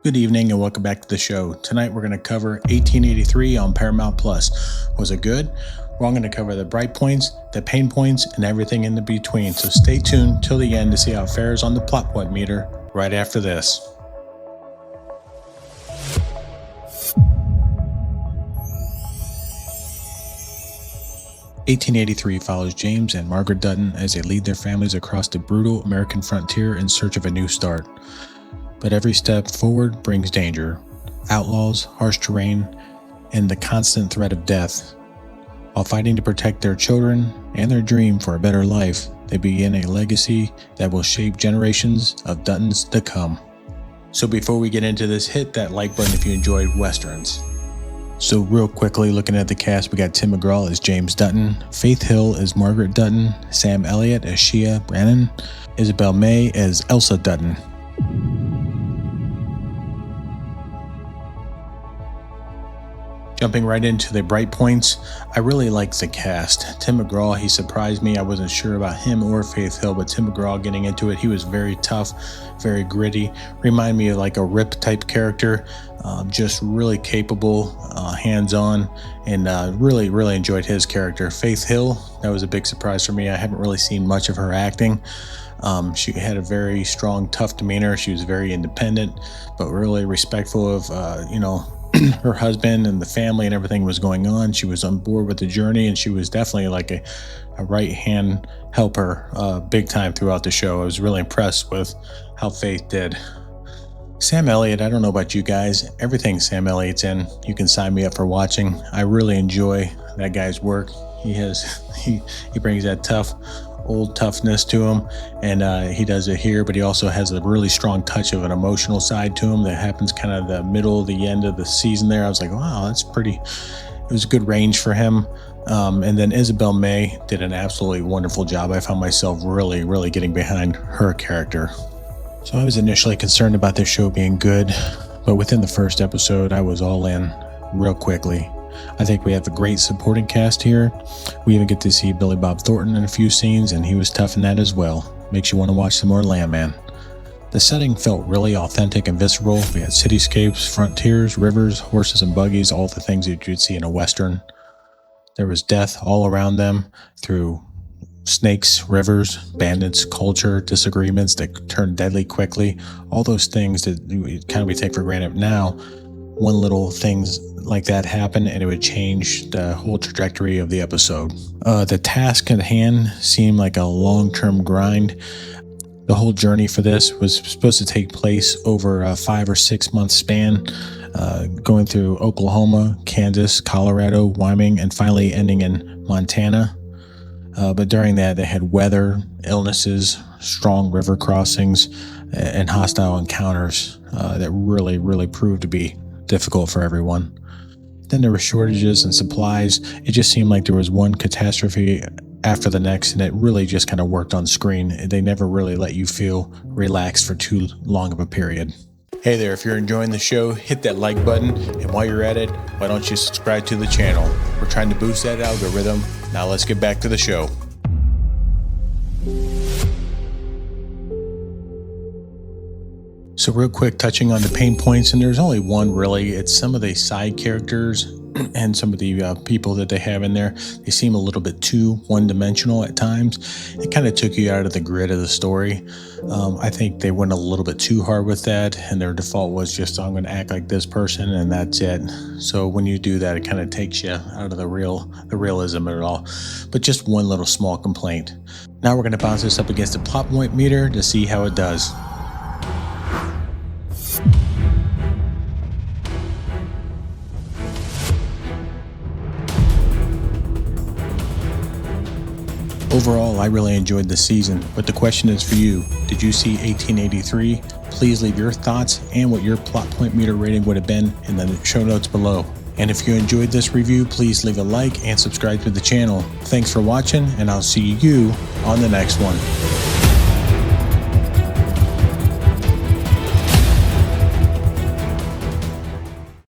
Good evening and welcome back to the show. Tonight we're going to cover 1883 on Paramount Plus. Was it good? Well, I'm going to cover the bright points, the pain points, and everything in the between. So stay tuned till the end to see how it fares on the plot point meter right after this. "1883 follows James and Margaret Dutton as they lead their families across the brutal American frontier in search of a new start. But every step forward brings danger, outlaws, harsh terrain, and the constant threat of death. While fighting to protect their children and their dream for a better life, they begin a legacy that will shape generations of Duttons to come." So before we get into this, hit that like button if you enjoyed Westerns. So real quickly, looking at the cast, we got Tim McGraw as James Dutton, Faith Hill as Margaret Dutton, Sam Elliott as Shea Brannon, Isabel May as Elsa Dutton. Jumping right into the bright points, I really like the cast. Tim McGraw, he surprised me. I wasn't sure about him or Faith Hill, but Tim McGraw getting into it, he was very tough, very gritty. Remind me of like a Rip type character, just really capable, hands-on, and really enjoyed his character. Faith Hill, that was a big surprise for me. I haven't really seen much of her acting. She had a very strong, tough demeanor. She was very independent, but really respectful of, her husband and the family and everything was going on. She was on board with the journey, and she was definitely like a right-hand helper big time throughout the show. I was really impressed with how Faith did. Sam Elliott, I don't know about you guys, everything Sam Elliott's in, you can sign me up for watching. I really enjoy that guy's work. He brings that old toughness to him, and he does it here, but he also has a really strong touch of an emotional side to him that happens kind of the middle, the end of the season there. I was like, wow, it was a good range for him. And then Isabel May did an absolutely wonderful job. I found myself really getting behind her character. So I was initially concerned about this show being good, but within the first episode, I was all in real quickly. I think we have a great supporting cast here. We even get to see Billy Bob Thornton in a few scenes, and he was tough in that as well. Makes you want to watch some more Landman. The setting felt really authentic and visceral. We had cityscapes, frontiers, rivers, horses and buggies, all the things that you'd see in a Western. There was death all around them through snakes, rivers, bandits, culture, disagreements that turned deadly quickly. All those things that we take for granted now. One little things like that happen and it would change the whole trajectory of the episode. The task at hand seemed like a long-term grind. The whole journey for this was supposed to take place over a 5 or 6 month span, going through Oklahoma, Kansas, Colorado, Wyoming, and finally ending in Montana. But during that, they had weather, illnesses, strong river crossings, and hostile encounters that really proved to be difficult for everyone. Then there were shortages and supplies. It just seemed like there was one catastrophe after the next, and it really just kind of worked on screen. They never really let you feel relaxed for too long of a period. Hey there, if you're enjoying the show, hit that like button, and while you're at it, why don't you subscribe to the channel? We're trying to boost that algorithm. Now let's get back to the show. So real quick, touching on the pain points, and there's only one really. It's some of the side characters and some of the people that they have in there. They seem a little bit too one-dimensional at times. It kind of took you out of the grid of the story. I think they went a little bit too hard with that, and their default was just, I'm going to act like this person, and that's it. So when you do that, it kind of takes you out of the realism of it all. But just one little small complaint. Now we're going to bounce this up against the plot point meter to see how it does. Overall, I really enjoyed this season, but the question is for you. Did you see 1883? Please leave your thoughts and what your plot point meter rating would have been in the show notes below. And if you enjoyed this review, please leave a like and subscribe to the channel. Thanks for watching, and I'll see you on the next one.